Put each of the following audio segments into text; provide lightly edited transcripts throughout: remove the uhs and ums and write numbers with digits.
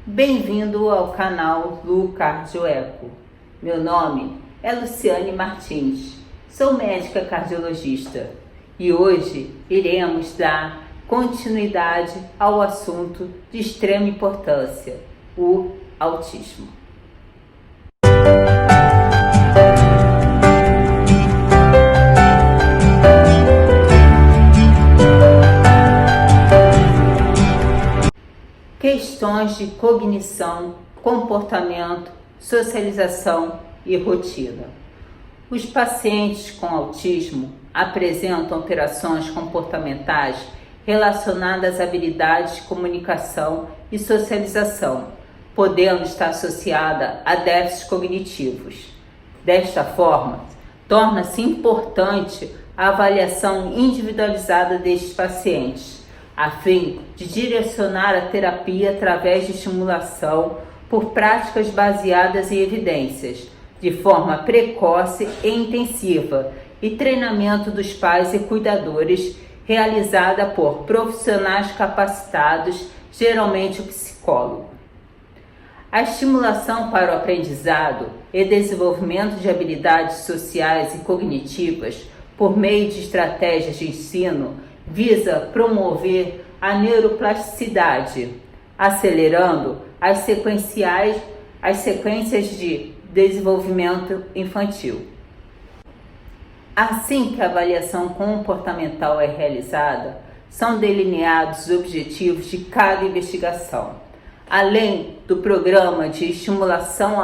Bem-vindo ao canal Lu Cardioeco. Meu nome é Luciane Martins, sou médica cardiologista e hoje iremos dar continuidade ao assunto de extrema importância, o autismo. Questões de cognição, comportamento, socialização e rotina. Os pacientes com autismo apresentam alterações comportamentais relacionadas a habilidades de comunicação e socialização, podendo estar associada a déficits cognitivos. Desta forma, torna-se importante a avaliação individualizada destes pacientes, a fim de direcionar a terapia através de estimulação por práticas baseadas em evidências, de forma precoce e intensiva, e treinamento dos pais e cuidadores, realizada por profissionais capacitados, geralmente o psicólogo. A estimulação para o aprendizado e desenvolvimento de habilidades sociais e cognitivas por meio de estratégias de ensino visa promover a neuroplasticidade, acelerando as sequências de desenvolvimento infantil. Assim que a avaliação comportamental é realizada, são delineados os objetivos de cada investigação. Além do programa de estimulação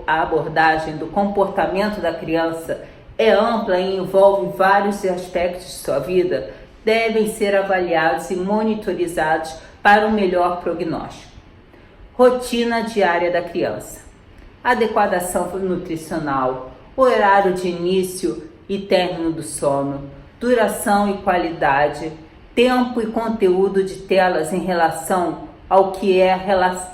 à abordagem do comportamento da criança é ampla e envolve vários aspectos de sua vida, devem ser avaliados e monitorizados para um melhor prognóstico. Rotina diária da criança. Adequação nutricional, horário de início e término do sono, duração e qualidade, tempo e conteúdo de telas em relação ao que é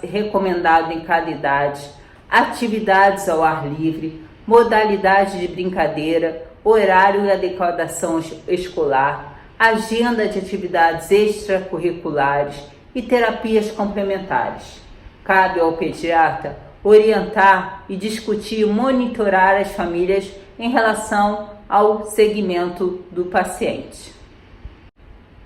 recomendado em cada idade, atividades ao ar livre, modalidade de brincadeira, horário e adequação escolar, agenda de atividades extracurriculares e terapias complementares. Cabe ao pediatra orientar e discutir e monitorar as famílias em relação ao segmento do paciente.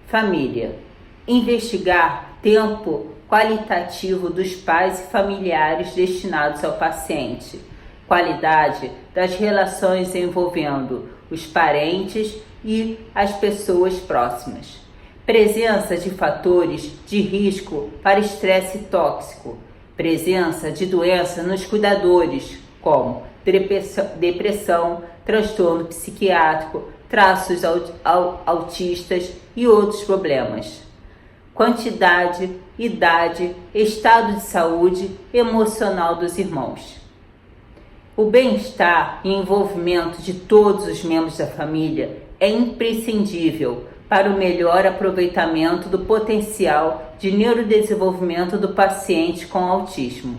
Família. Investigar tempo qualitativo dos pais e familiares destinados ao paciente. Qualidade das relações envolvendo os parentes e as pessoas próximas. Presença de fatores de risco para estresse tóxico. Presença de doença nos cuidadores, como depressão, transtorno psiquiátrico, traços autistas e outros problemas. Quantidade, idade, estado de saúde emocional dos irmãos. O bem-estar e envolvimento de todos os membros da família é imprescindível para o melhor aproveitamento do potencial de neurodesenvolvimento do paciente com autismo.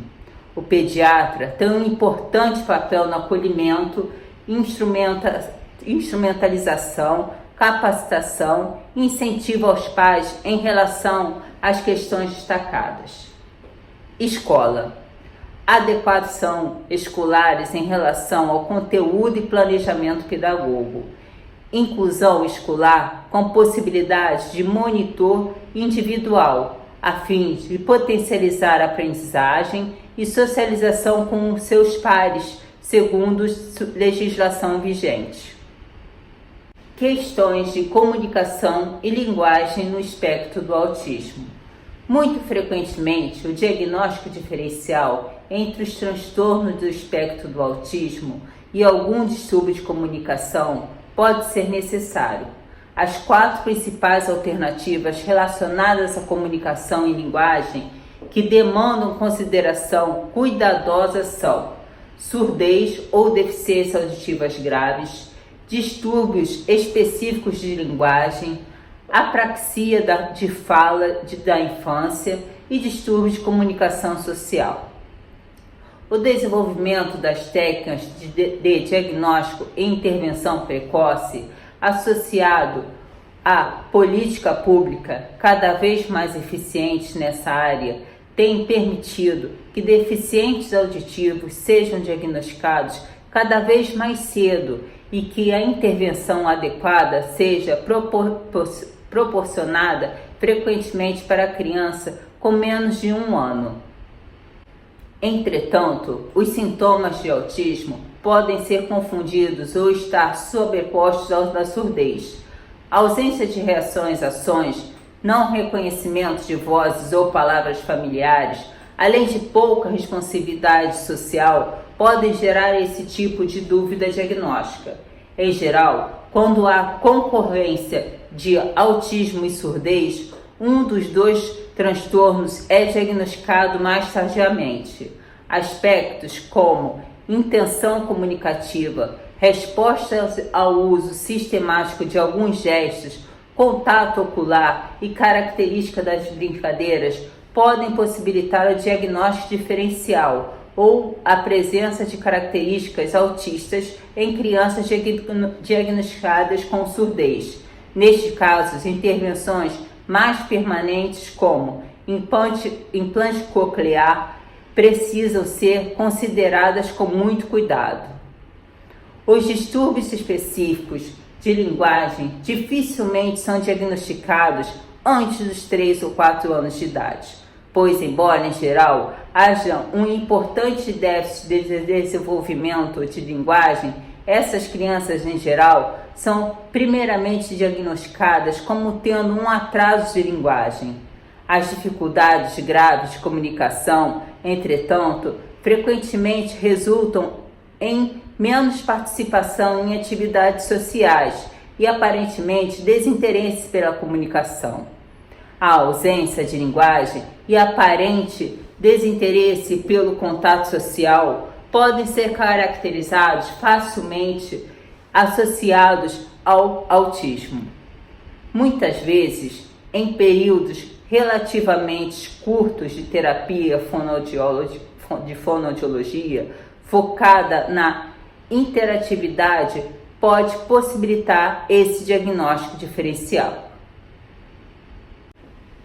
O pediatra tem um importante papel no acolhimento, instrumentalização, capacitação e incentivo aos pais em relação às questões destacadas. Escola. Adequação escolares em relação ao conteúdo e planejamento pedagogo. Inclusão escolar com possibilidade de monitor individual, a fim de potencializar a aprendizagem e socialização com seus pares, segundo legislação vigente. Questões de comunicação e linguagem no espectro do autismo. Muito frequentemente, o diagnóstico diferencial entre os transtornos do espectro do autismo e algum distúrbio de comunicação pode ser necessário. As 4 principais alternativas relacionadas à comunicação e linguagem que demandam consideração cuidadosa são surdez ou deficiências auditivas graves, distúrbios específicos de linguagem, apraxia de fala da infância e distúrbios de comunicação social. O desenvolvimento das técnicas de diagnóstico e intervenção precoce, associado à política pública cada vez mais eficiente nessa área, tem permitido que deficientes auditivos sejam diagnosticados cada vez mais cedo e que a intervenção adequada seja proporcionada frequentemente para a criança com menos de 1 ano. Entretanto, os sintomas de autismo podem ser confundidos ou estar sobrepostos aos da surdez. A ausência de reações, ações, não reconhecimento de vozes ou palavras familiares, além de pouca responsividade social, podem gerar esse tipo de dúvida diagnóstica. Em geral, quando há concorrência de autismo e surdez, um dos dois transtornos é diagnosticado mais tardiamente. Aspectos como intenção comunicativa, resposta ao uso sistemático de alguns gestos, contato ocular e característica das brincadeiras podem possibilitar o diagnóstico diferencial ou a presença de características autistas em crianças diagnosticadas com surdez. Neste caso, intervenções mais permanentes como implante coclear precisam ser consideradas com muito cuidado. Os distúrbios específicos de linguagem dificilmente são diagnosticados antes dos 3 ou 4 anos de idade, pois, embora em geral haja um importante déficit de desenvolvimento de linguagem, essas crianças em geral são primeiramente diagnosticadas como tendo um atraso de linguagem. As dificuldades graves de comunicação, entretanto, frequentemente resultam em menos participação em atividades sociais e aparentemente desinteresse pela comunicação. A ausência de linguagem e aparente desinteresse pelo contato social podem ser caracterizados facilmente associados ao autismo. Muitas vezes, em períodos relativamente curtos de terapia de fonoaudiologia focada na interatividade, pode possibilitar esse diagnóstico diferencial.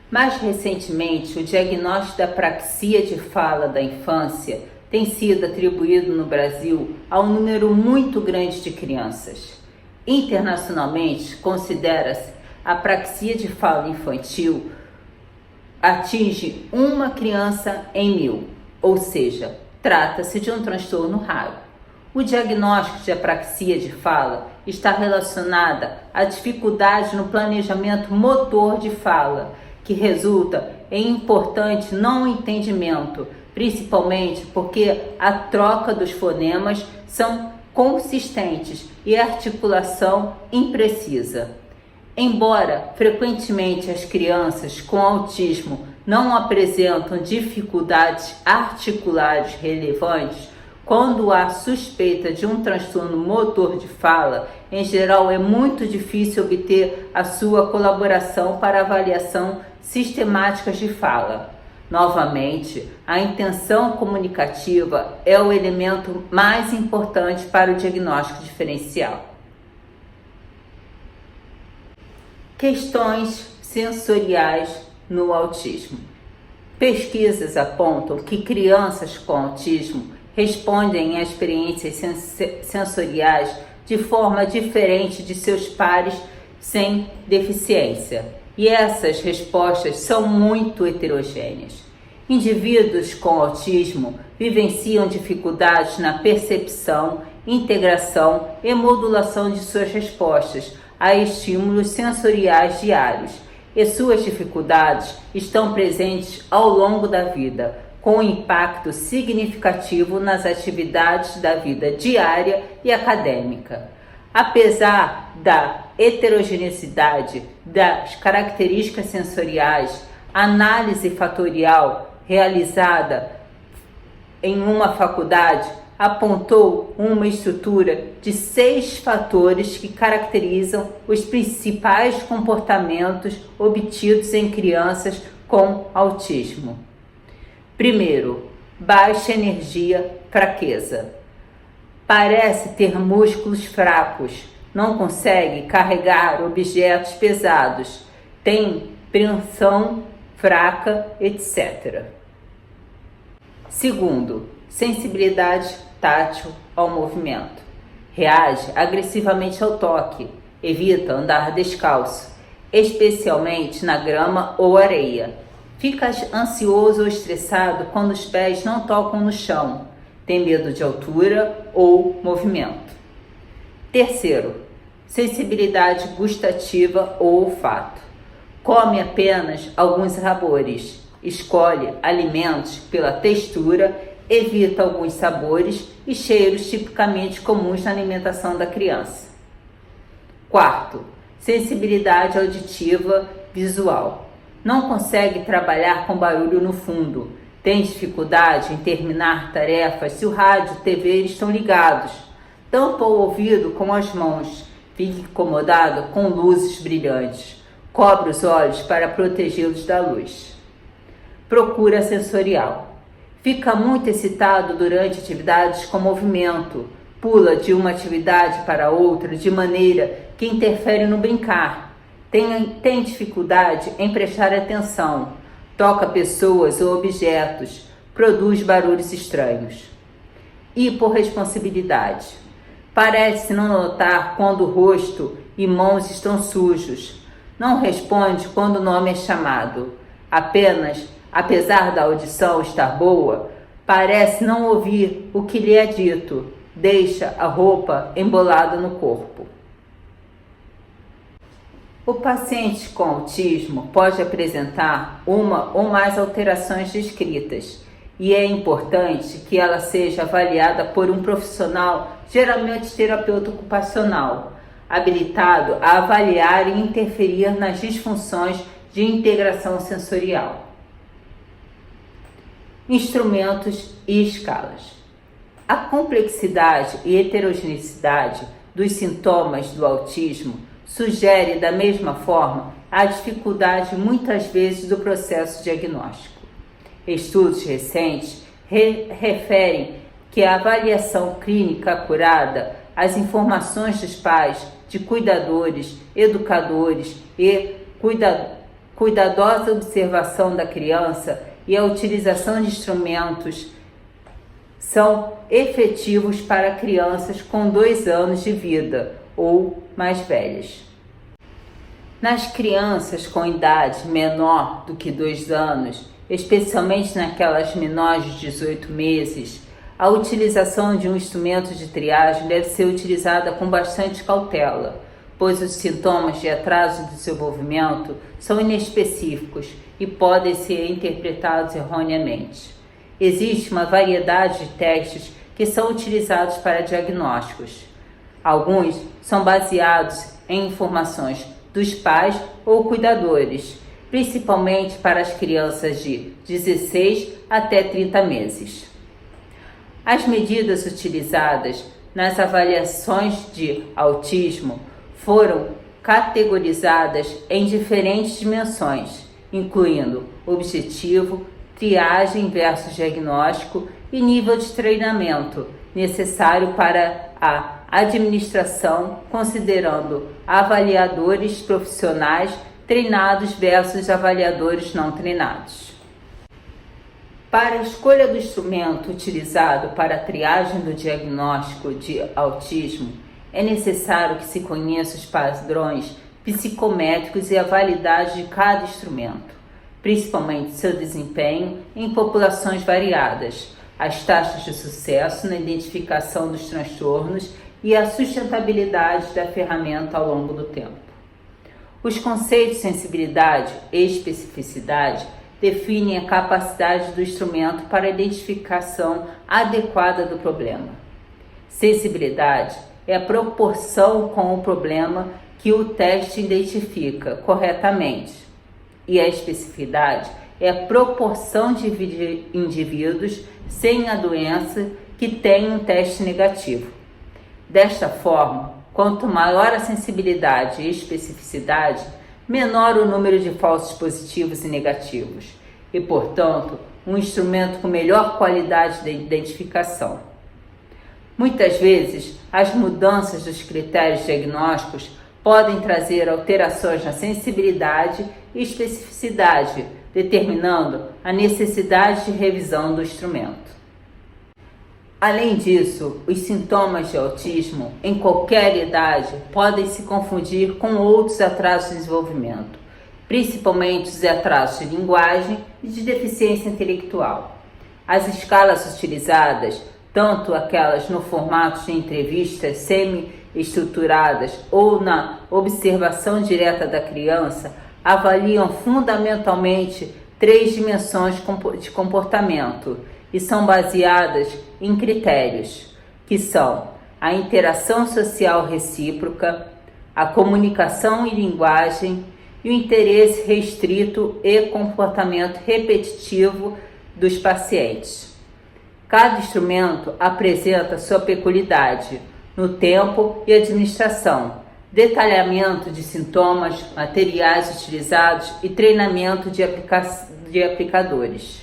Mais recentemente, o diagnóstico da apraxia de fala da infância tem sido atribuído no Brasil a um número muito grande de crianças. Internacionalmente, considera-se a apraxia de fala infantil atinge 1 criança em 1000, ou seja, trata-se de um transtorno raro. O diagnóstico de apraxia de fala está relacionada à dificuldade no planejamento motor de fala, que resulta em importante não entendimento, principalmente porque a troca dos fonemas são consistentes e a articulação imprecisa. Embora frequentemente as crianças com autismo não apresentam dificuldades articulares relevantes, quando há suspeita de um transtorno motor de fala, em geral é muito difícil obter a sua colaboração para avaliação sistemática de fala. Novamente, a intenção comunicativa é o elemento mais importante para o diagnóstico diferencial. Questões sensoriais no autismo. Pesquisas apontam que crianças com autismo respondem a experiências sensoriais de forma diferente de seus pares sem deficiência, e essas respostas são muito heterogêneas. Indivíduos com autismo vivenciam dificuldades na percepção, integração e modulação de suas respostas a estímulos sensoriais diários, e suas dificuldades estão presentes ao longo da vida, com impacto significativo nas atividades da vida diária e acadêmica. Apesar da heterogeneidade das características sensoriais, a análise fatorial realizada em uma faculdade apontou uma estrutura de 6 fatores que caracterizam os principais comportamentos obtidos em crianças com autismo. Primeiro, baixa energia, fraqueza. Parece ter músculos fracos, não consegue carregar objetos pesados, tem preensão fraca, etc. Segundo, sensibilidade tátil ao movimento. Reage agressivamente ao toque, evita andar descalço, especialmente na grama ou areia. Fica ansioso ou estressado quando os pés não tocam no chão, tem medo de altura ou movimento. Terceiro, sensibilidade gustativa ou olfato. Come apenas alguns sabores, escolhe alimentos pela textura, evita alguns sabores e cheiros tipicamente comuns na alimentação da criança. Quarto, sensibilidade auditiva visual. Não consegue trabalhar com barulho no fundo. Tem dificuldade em terminar tarefas se o rádio e TV estão ligados. Tampa o ouvido com as mãos. Fica incomodado com luzes brilhantes. Cobre os olhos para protegê-los da luz. Procura sensorial. Fica muito excitado durante atividades com movimento. Pula de uma atividade para outra de maneira que interfere no brincar. Tem dificuldade em prestar atenção. Toca pessoas ou objetos. Produz barulhos estranhos. Hiporresponsabilidade. Parece não notar quando o rosto e mãos estão sujos. Não responde quando o nome é chamado. Apenas, apesar da audição estar boa, parece não ouvir o que lhe é dito. Deixa a roupa embolada no corpo. O paciente com autismo pode apresentar uma ou mais alterações descritas e é importante que ela seja avaliada por um profissional, geralmente terapeuta ocupacional, habilitado a avaliar e interferir nas disfunções de integração sensorial. Instrumentos e escalas. A complexidade e heterogeneidade dos sintomas do autismo sugere, da mesma forma, a dificuldade muitas vezes do processo diagnóstico. Estudos recentes referem que a avaliação clínica acurada, as informações dos pais, de cuidadores, educadores e cuidadosa observação da criança e a utilização de instrumentos são efetivos para crianças com 2 anos de vida ou mais velhas. Nas crianças com idade menor do que 2 anos, especialmente naquelas menores de 18 meses, a utilização de um instrumento de triagem deve ser utilizada com bastante cautela, pois os sintomas de atraso de desenvolvimento são inespecíficos e podem ser interpretados erroneamente. Existe uma variedade de testes que são utilizados para diagnósticos. Alguns são baseados em informações dos pais ou cuidadores, principalmente para as crianças de 16 até 30 meses. As medidas utilizadas nas avaliações de autismo foram categorizadas em diferentes dimensões, incluindo objetivo, triagem versus diagnóstico e nível de treinamento necessário para a administração, considerando avaliadores profissionais treinados versus avaliadores não treinados. Para a escolha do instrumento utilizado para a triagem do diagnóstico de autismo, é necessário que se conheça os padrões psicométricos e a validade de cada instrumento, principalmente seu desempenho em populações variadas, as taxas de sucesso na identificação dos transtornos e a sustentabilidade da ferramenta ao longo do tempo. Os conceitos de sensibilidade e especificidade definem a capacidade do instrumento para a identificação adequada do problema. Sensibilidade é a proporção com o problema que o teste identifica corretamente, e a especificidade é a proporção de indivíduos sem a doença que têm um teste negativo. Desta forma, quanto maior a sensibilidade e especificidade, menor o número de falsos positivos e negativos, e, portanto, um instrumento com melhor qualidade de identificação. Muitas vezes, as mudanças dos critérios diagnósticos podem trazer alterações na sensibilidade e especificidade, determinando a necessidade de revisão do instrumento. Além disso, os sintomas de autismo, em qualquer idade, podem se confundir com outros atrasos de desenvolvimento, principalmente os atrasos de linguagem e de deficiência intelectual. As escalas utilizadas, tanto aquelas no formato de entrevistas semi-estruturadas ou na observação direta da criança, avaliam fundamentalmente 3 dimensões de comportamento e são baseadas em critérios, que são a interação social recíproca, a comunicação e linguagem e o interesse restrito e comportamento repetitivo dos pacientes. Cada instrumento apresenta sua peculiaridade no tempo e administração, detalhamento de sintomas, materiais utilizados e treinamento de aplicadores.